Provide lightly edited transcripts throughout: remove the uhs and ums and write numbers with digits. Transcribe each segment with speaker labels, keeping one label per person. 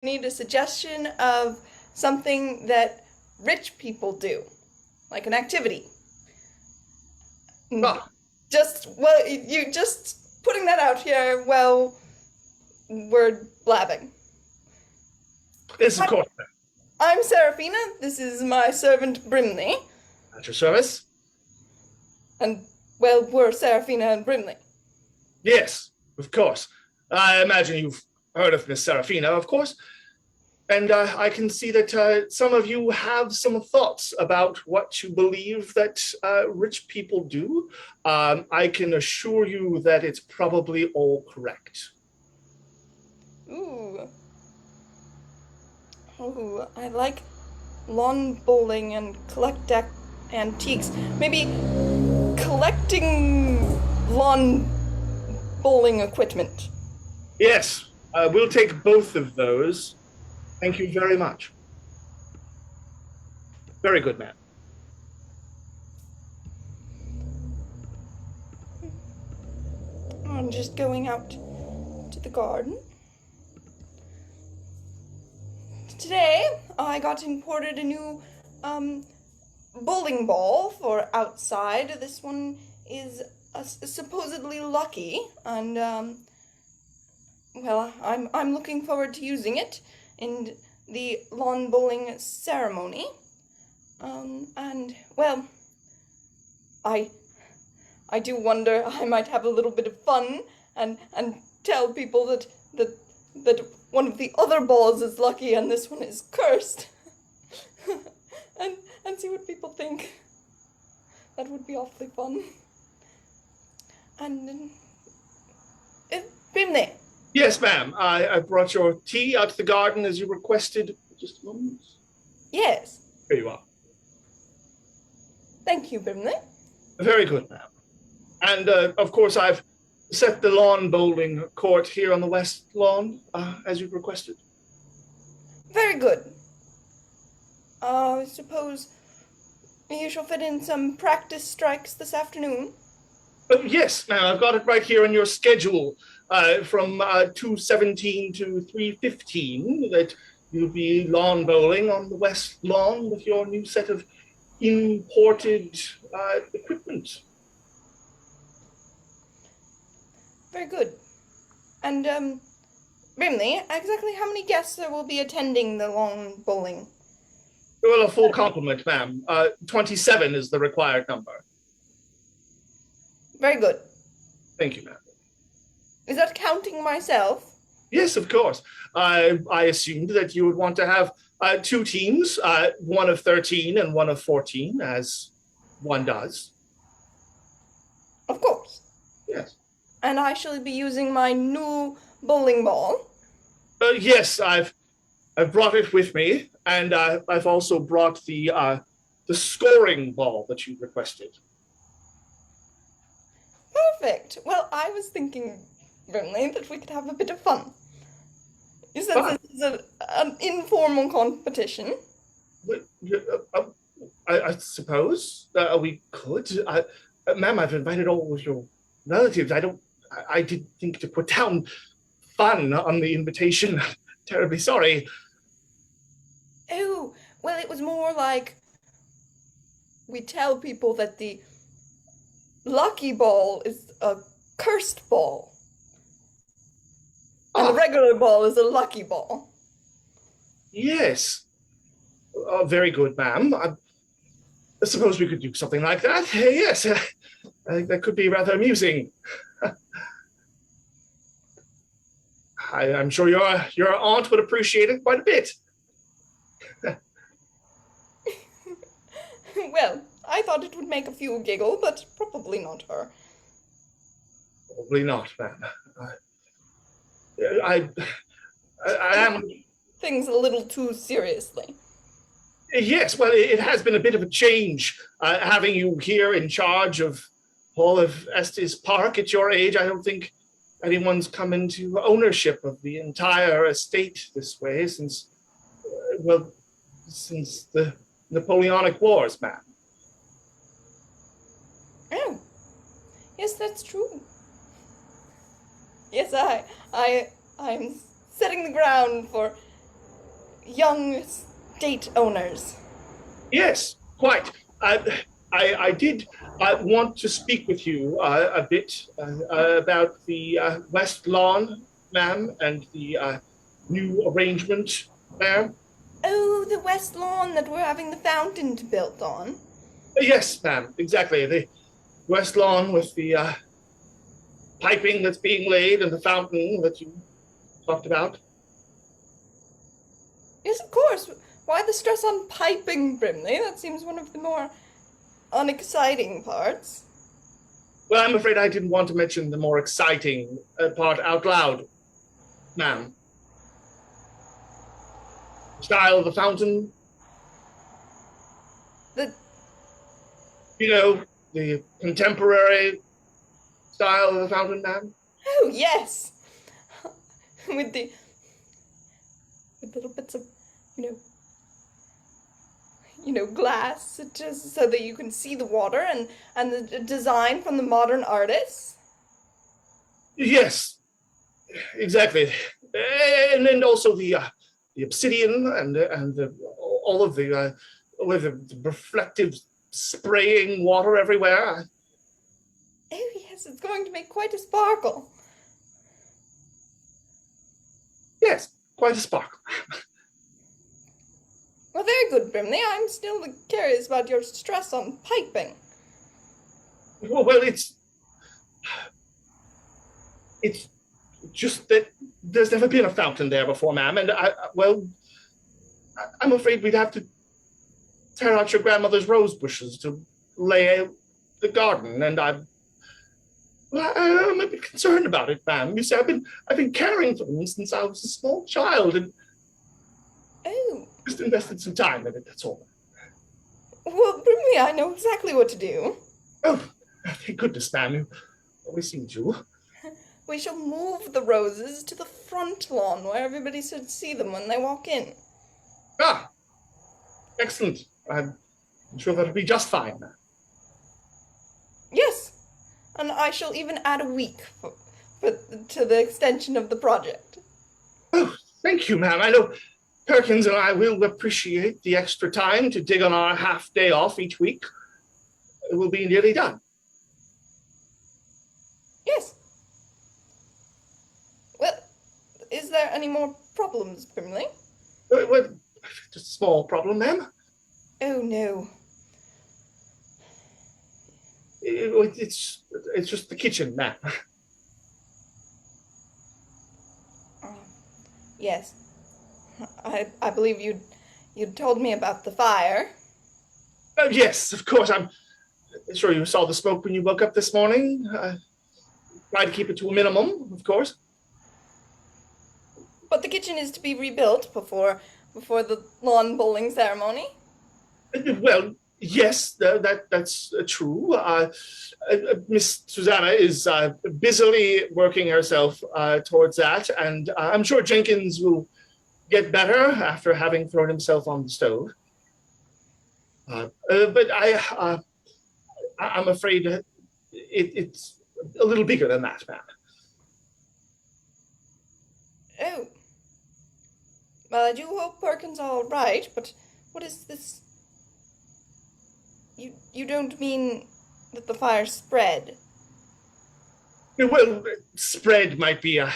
Speaker 1: need a suggestion of something that rich people do, like an activity.
Speaker 2: Ah,
Speaker 1: You just putting that out here, well, we're blabbing.
Speaker 2: yes, of
Speaker 1: Hi,
Speaker 2: course.
Speaker 1: I'm Serafina. This is my servant Brimley.
Speaker 2: At your service?
Speaker 1: And, well, we're Serafina and Brimley.
Speaker 2: Yes, of course. I imagine you've heard of Miss Serafina, of course. And I can see that some of you have some thoughts about what you believe that rich people do. I can assure you that it's probably all correct.
Speaker 1: Ooh. Ooh, I like lawn bowling and collect antiques. Maybe collecting lawn bowling equipment.
Speaker 2: Yes, we'll take both of those. Thank you very much. Very good, ma'am.
Speaker 1: I'm just going out to the garden. Today, I got imported a new bowling ball for outside. This one is supposedly lucky, and well, I'm looking forward to using it in the lawn bowling ceremony. And well, I I do wonder I might have a little bit of fun and tell people that one of the other balls is lucky and this one is cursed. and see what people think. That would be awfully fun. And Brimley.
Speaker 2: Yes, ma'am. I brought your tea out to the garden as you requested. Just a moment.
Speaker 1: Yes.
Speaker 2: Here you are.
Speaker 1: Thank you, Brimley.
Speaker 2: Very good, ma'am. And of course, I've set the lawn bowling court here on the west lawn, as you requested.
Speaker 1: Very good. I suppose you shall fit in some practice strikes this afternoon.
Speaker 2: Yes, ma'am. I've got it right here in your schedule from 2:17 to 3:15 that you'll be lawn bowling on the west lawn with your new set of imported equipment.
Speaker 1: Very good. And, Brimley, exactly how many guests will be attending the lawn bowling?
Speaker 2: Well, a full complement, ma'am. 27 is the required number.
Speaker 1: Very good.
Speaker 2: Thank you, ma'am.
Speaker 1: Is that counting myself?
Speaker 2: Yes, of course. I assumed that you would want to have two teams, one of 13 and one of 14, as one does.
Speaker 1: Of course.
Speaker 2: Yes.
Speaker 1: And I shall be using my new bowling ball.
Speaker 2: Yes, I've brought it with me, and I've also brought the scoring ball that you requested.
Speaker 1: Perfect. Well, I was thinking, Brimley, that we could have a bit of fun. You said
Speaker 2: Fun?
Speaker 1: this is an informal competition.
Speaker 2: I suppose we could. Ma'am, I've invited all of your relatives. I didn't think to put down fun on the invitation. Terribly sorry.
Speaker 1: Oh, well, it was more like we tell people that the lucky ball is a cursed ball, and the regular ball is a lucky ball.
Speaker 2: Yes. Very good, ma'am. I suppose we could do something like that. Yes. I think that could be rather amusing. I'm sure your aunt would appreciate it quite a bit.
Speaker 1: Well, I thought it would make a few giggle, but probably not her.
Speaker 2: Probably not, ma'am. I am.
Speaker 1: Things a little too seriously.
Speaker 2: Yes, well, it has been a bit of a change having you here in charge of all of Estes Park at your age. I don't think anyone's come into ownership of the entire estate this way since, since the Napoleonic Wars, ma'am.
Speaker 1: Oh, yes, that's true. Yes, I'm setting the ground for young estate owners.
Speaker 2: Yes, quite. I did want to speak with you a bit about the West Lawn, ma'am, and the new arrangement there.
Speaker 1: Oh, the west lawn that we're having the fountain built on.
Speaker 2: Yes, ma'am, exactly. The West Lawn with the piping that's being laid and the fountain that you talked about.
Speaker 1: Yes, of course. Why the stress on piping, Brimley? That seems one of the more unexciting parts.
Speaker 2: Well, I'm afraid I didn't want to mention the more exciting part out loud, ma'am. Style of the fountain,
Speaker 1: The
Speaker 2: you know, the contemporary style of the fountain, ma'am.
Speaker 1: oh yes, with the with little bits of you know glass just so that you can see the water and the design from the modern artists.
Speaker 2: Yes, exactly. And then also the obsidian and all of the with the reflective spraying water everywhere.
Speaker 1: Oh yes, it's going to make quite a sparkle.
Speaker 2: Yes, quite a sparkle.
Speaker 1: Well, very good, Brimley. I'm still curious about your stress on piping.
Speaker 2: Well, it's just that there's never been a fountain there before, ma'am, and I'm afraid we'd have to tear out your grandmother's rose bushes to lay out the garden, and I'm a bit concerned about it, ma'am. You see, I've been caring for them since I was a small child, and
Speaker 1: Oh,
Speaker 2: just invested some time in it. That's all.
Speaker 1: well, Brimley, I know exactly what to do.
Speaker 2: Oh, thank goodness, ma'am. You always seem to.
Speaker 1: We shall move the roses to the front lawn where everybody should see them when they walk in.
Speaker 2: Ah, excellent. I'm sure that'll be just fine, ma'am.
Speaker 1: Yes, and I shall even add a week to the extension of the project.
Speaker 2: Oh, thank you, ma'am. I know Perkins and I will appreciate the extra time to dig on our half day off each week. It will be nearly done.
Speaker 1: Yes. Well, is there any more problems, Brimley?
Speaker 2: Well, just a small problem, ma'am.
Speaker 1: Oh no.
Speaker 2: It's just the kitchen, ma'am.
Speaker 1: Yes. I believe you'd told me about the fire.
Speaker 2: Oh, yes, of course. I'm sure you saw the smoke when you woke up this morning. Try to keep it to a minimum, of course.
Speaker 1: But the kitchen is to be rebuilt before the lawn bowling ceremony.
Speaker 2: Well, yes, that's true. Miss Susanna is busily working herself towards that, and I'm sure Jenkins will get better after having thrown himself on the stove. But I'm afraid it's a little bigger than that, ma'am.
Speaker 1: Oh. Well, I do hope Perkins all right, but what is this? You don't mean that the fire spread?
Speaker 2: Well, spread might be a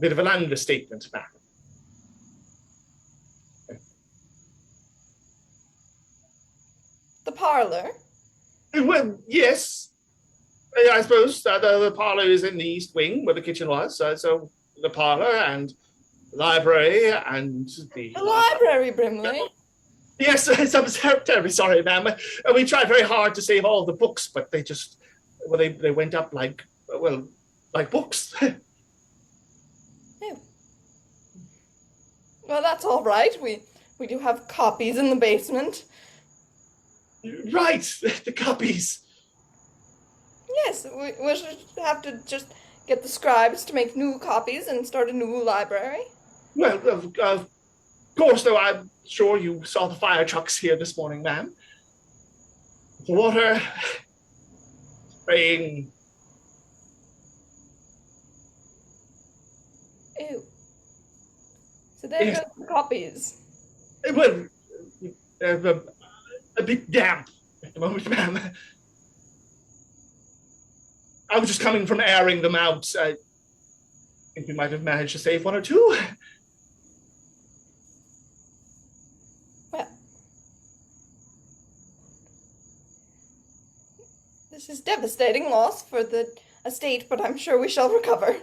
Speaker 2: bit of an understatement, ma'am.
Speaker 1: The parlor?
Speaker 2: Well, yes. I suppose the parlor is in the east wing where the kitchen was. So the parlor and the library and
Speaker 1: The library, Brimley.
Speaker 2: Yes, I'm terribly sorry, ma'am. We tried very hard to save all the books, but they went up like books.
Speaker 1: Oh. Well, that's all right. We do have copies in the basement.
Speaker 2: Right, the copies.
Speaker 1: Yes, we should have to just get the scribes to make new copies and start a new library.
Speaker 2: Well, of course, though, I'm sure you saw the fire trucks here this morning, ma'am. The water spraying.
Speaker 1: Ew. So there
Speaker 2: Yes.
Speaker 1: go the copies.
Speaker 2: Well, uh, a bit damp at the moment, ma'am. I was just coming from airing them out. I think we might have managed to save one or two.
Speaker 1: Well, this is devastating loss for the estate, but I'm sure we shall recover.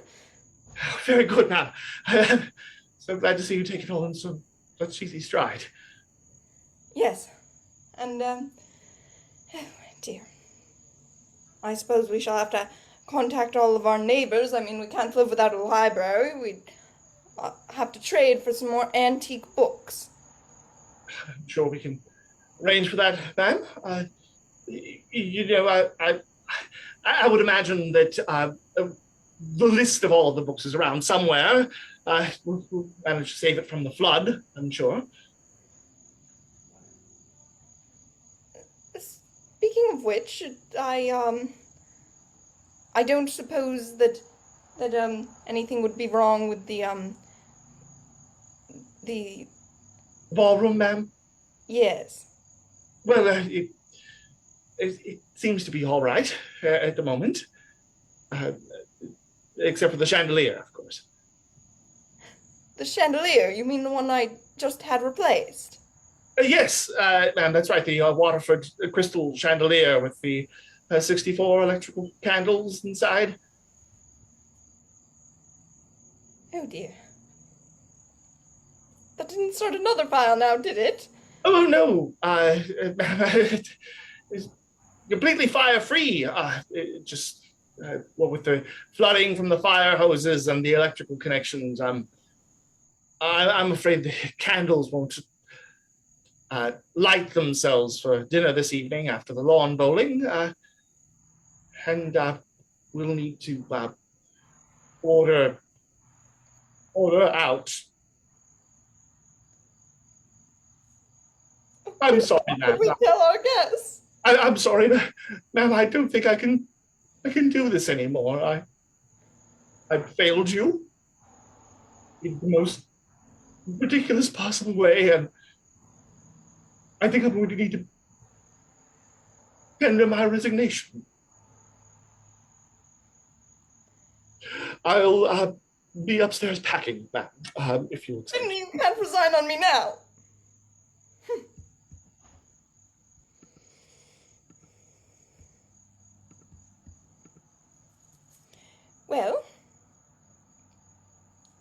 Speaker 2: Very good, ma'am. I'm so glad to see you take it all in such easy stride.
Speaker 1: Yes. And, oh, dear. I suppose we shall have to contact all of our neighbors. I mean, we can't live without a library. We'd have to trade for some more antique books.
Speaker 2: I'm sure we can arrange for that, ma'am. I would imagine that the list of all of the books is around somewhere. We'll manage to save it from the flood, I'm sure.
Speaker 1: Speaking of which, I don't suppose that anything would be wrong with the
Speaker 2: Ballroom, ma'am?
Speaker 1: yes.
Speaker 2: Well, it seems to be all right at the moment. Except for the chandelier, of course.
Speaker 1: The chandelier? You mean the one I just had replaced?
Speaker 2: Yes, ma'am, that's right. The Waterford crystal chandelier with the 64 electrical candles inside.
Speaker 1: Oh dear. That didn't start another file now, did it?
Speaker 2: Oh, no. It's completely fire-free. Just what with the flooding from the fire hoses and the electrical connections, I'm afraid the candles won't light themselves for dinner this evening after the lawn bowling, and we'll need to order out. I'm sorry, ma'am.
Speaker 1: What did we tell our guests?
Speaker 2: I'm sorry, ma'am. I don't think I can do this anymore. I failed you in the most ridiculous possible way, and I think I'm going to need to tender my resignation. I'll be upstairs packing, ma'am, if you'll take.
Speaker 1: You can't resign on me now. Well,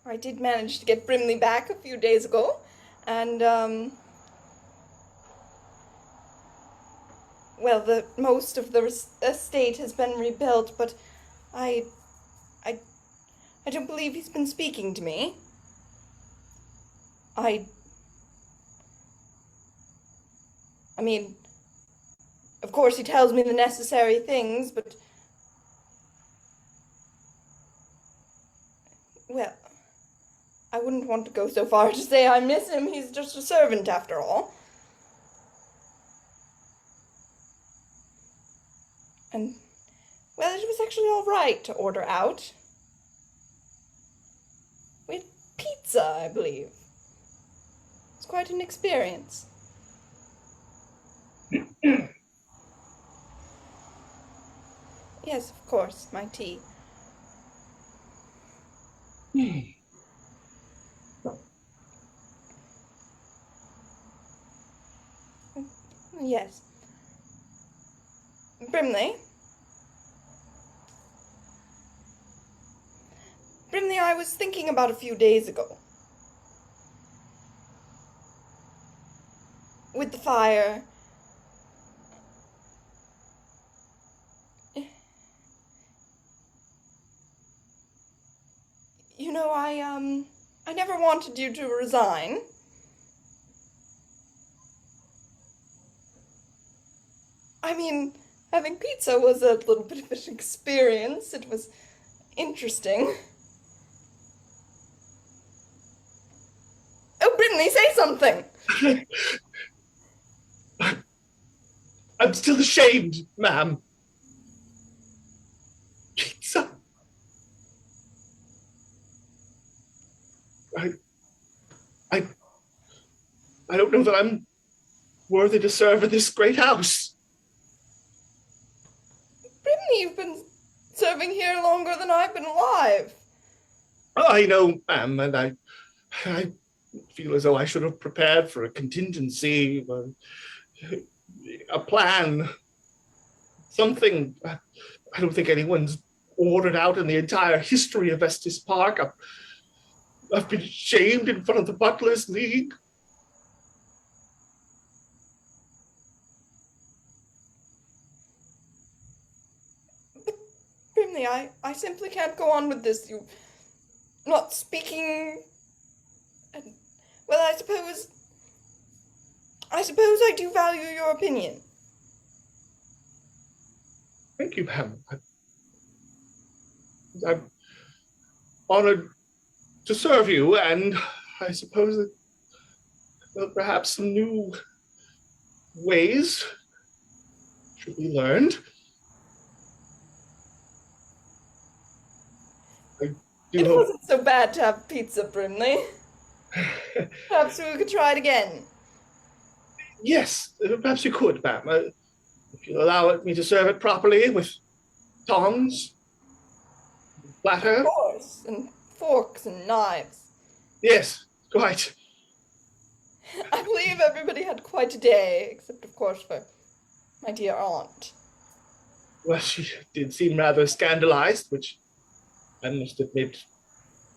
Speaker 1: I did manage to get Brimley back a few days ago, and, well, most of the estate has been rebuilt, but I don't believe he's been speaking to me. I mean, of course he tells me the necessary things, but, well, I wouldn't want to go so far to say I miss him. He's just a servant after all. And, well, it was actually all right to order out. We had pizza, I believe. It's quite an experience. Yes, of course, my tea. Yes. Brimley? Brimley, I was thinking about a few days ago. With the fire. You know, I never wanted you to resign. I mean, having pizza was a little bit of an experience. It was interesting. Oh, Brimley, say something!
Speaker 2: I'm still ashamed, ma'am. Pizza. I I don't know that I'm worthy to serve in this great house.
Speaker 1: Brimley, you've been serving here longer than I've been alive.
Speaker 2: I know, ma'am, and I feel as though I should have prepared for a contingency, a plan, something. I don't think anyone's ordered out in the entire history of Estes Park. I've been shamed in front of the Butlers League.
Speaker 1: But, Brimley, I simply can't go on with this. You're not speaking. And, well, I suppose I do value your opinion.
Speaker 2: Thank you, ma'am. I'm honored to serve you, and I suppose that perhaps some new ways should be learned.
Speaker 1: It wasn't so bad to have pizza, Brimley. Perhaps we could try it again.
Speaker 2: Yes, perhaps you could, ma'am. If you allow me to serve it properly with tongs, platter.
Speaker 1: Of course, and forks and knives.
Speaker 2: Yes, quite.
Speaker 1: I believe everybody had quite a day, except, of course, for my dear aunt.
Speaker 2: Well, she did seem rather scandalized, which I must admit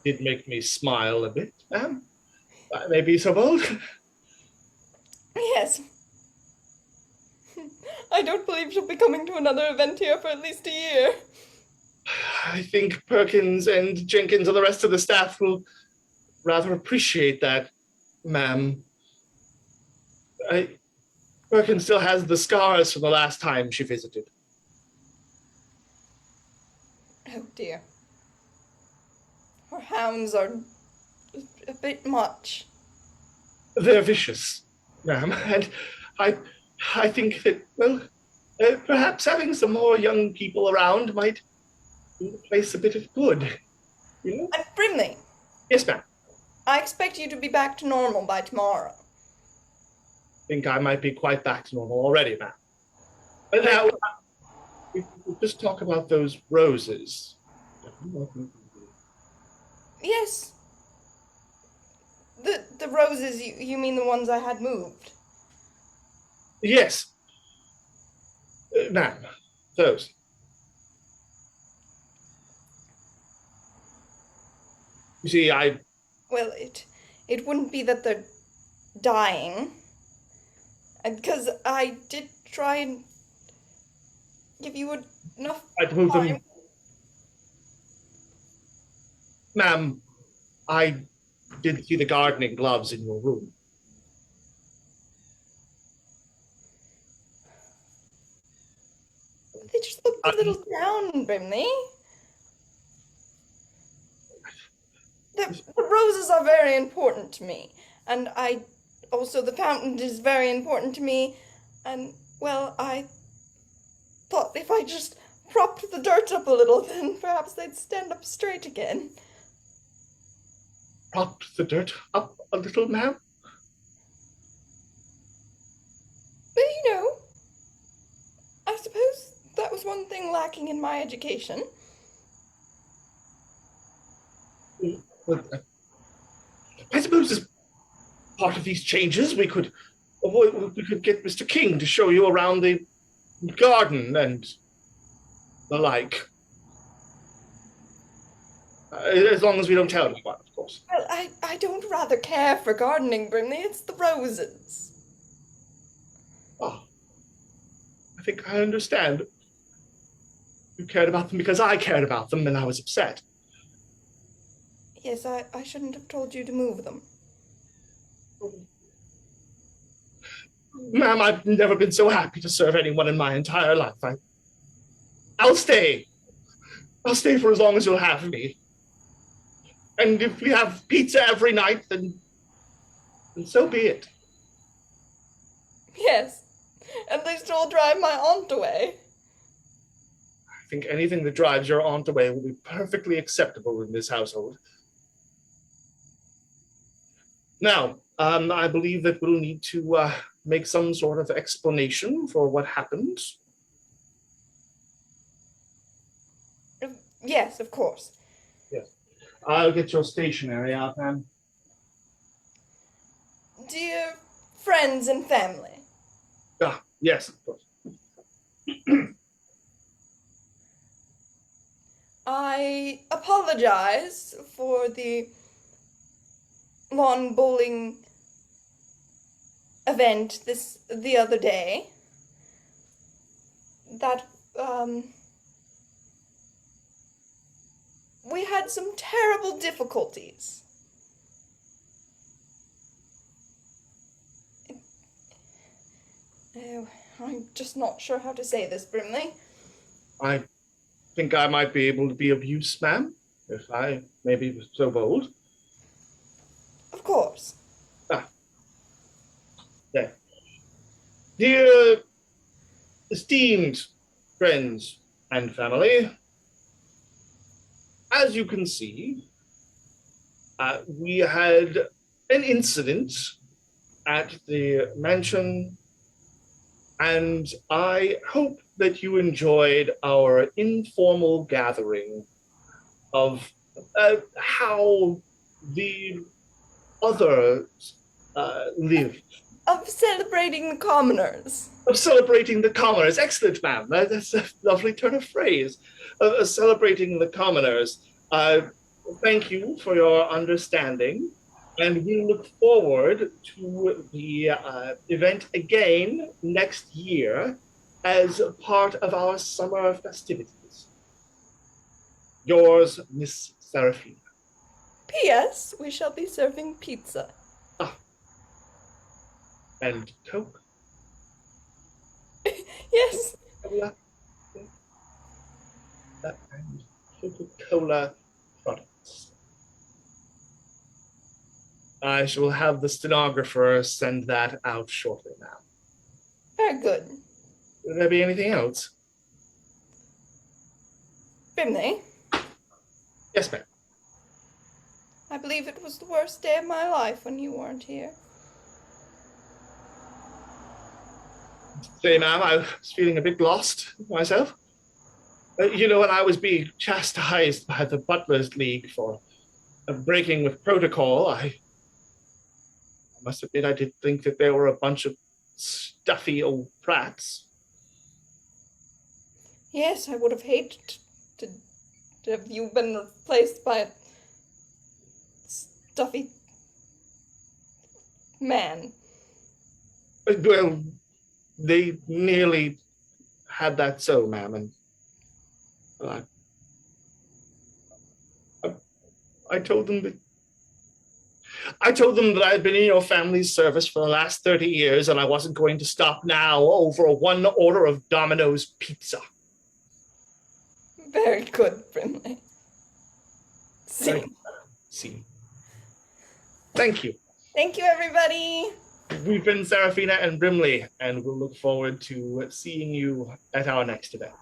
Speaker 2: did make me smile a bit, ma'am. I may be so bold.
Speaker 1: Yes. I don't believe she'll be coming to another event here for at least a year.
Speaker 2: I think Perkins and Jenkins and the rest of the staff will rather appreciate that, ma'am. Perkins still has the scars from the last time she visited.
Speaker 1: Oh dear. Our hounds are a bit much.
Speaker 2: They're vicious, ma'am, and I think that, well, perhaps having some more young people around might do the place a bit of good, you know?
Speaker 1: And Brimley,
Speaker 2: Yes, ma'am.
Speaker 1: I expect you to be back to normal by tomorrow.
Speaker 2: I think I might be quite back to normal already, ma'am. But now, we'll just talk about those roses.
Speaker 1: Yes. The roses, you mean the ones I had moved?
Speaker 2: Yes. Ma'am, those. You see,
Speaker 1: Well, it wouldn't be that they're dying. Because I did try and give you enough
Speaker 2: I'd move
Speaker 1: time.
Speaker 2: them. Ma'am, I did see the gardening gloves in your room.
Speaker 1: They just looked a little down, Brimley. The roses are very important to me. And also the fountain is very important to me. And, well, I thought if I just propped the dirt up a little, then perhaps they'd stand up straight again.
Speaker 2: Propped the dirt up a little, ma'am?
Speaker 1: Well, you know, I suppose that was one thing lacking in my education.
Speaker 2: I suppose as part of these changes, we could get Mr. King to show you around the garden and the like. As long as we don't tell anyone, of course.
Speaker 1: Well, I don't rather care for gardening, Brimley. It's the roses.
Speaker 2: Oh, I think I understand. You cared about them because I cared about them and I was upset.
Speaker 1: Yes, I shouldn't have told you to move them.
Speaker 2: Ma'am, I've never been so happy to serve anyone in my entire life. I'll stay. I'll stay for as long as you'll have me. And if we have pizza every night, then so be it.
Speaker 1: Yes, at least it will drive my aunt away.
Speaker 2: I think anything that drives your aunt away will be perfectly acceptable in this household. Now, I believe that we'll need to make some sort of explanation for what happened.
Speaker 1: Yes, of course.
Speaker 2: Yes. I'll get your stationery out, ma'am.
Speaker 1: Dear friends and family,
Speaker 2: Ah, yes, of course.
Speaker 1: I apologize for the lawn bowling event the other day. That we had some terrible difficulties. I'm just not sure how to say this, Brimley.
Speaker 2: I think I might be able to be of use, ma'am, if I maybe was so bold.
Speaker 1: Of course.
Speaker 2: Ah, there. Dear esteemed friends and family, as you can see, we had an incident at the mansion, and I hope that you enjoyed our informal gathering of how the others lived.
Speaker 1: Of celebrating the commoners.
Speaker 2: Of celebrating the commoners. Excellent, ma'am. That's a lovely turn of phrase. Celebrating the commoners. Thank you for your understanding. And we look forward to the event again next year as part of our summer festivities. Yours, Miss Serafina.
Speaker 1: P.S. We shall be serving pizza.
Speaker 2: Ah. And Coke.
Speaker 1: Yes.
Speaker 2: Coca-Cola. And Coca-Cola products. I shall have the stenographer send that out shortly now.
Speaker 1: Very good.
Speaker 2: Would there be anything else?
Speaker 1: Brimley,
Speaker 2: Yes, ma'am.
Speaker 1: I believe it was the worst day of my life when you weren't here.
Speaker 2: Say, ma'am, I was feeling a bit lost myself. You know, when I was being chastised by the Butlers League for breaking with protocol, I must admit I did think that they were a bunch of stuffy old prats.
Speaker 1: Yes, I would have hated to have you been replaced by a stuffy man.
Speaker 2: Well, they nearly had that so, ma'am, and I told them that I had been in your family's service for the last 30 years, and I wasn't going to stop now over one order of Domino's pizza.
Speaker 1: Very good, Brimley. See.
Speaker 2: See. Thank you.
Speaker 1: Thank you, everybody.
Speaker 2: We've been Serafina and Brimley, and we'll look forward to seeing you at our next event.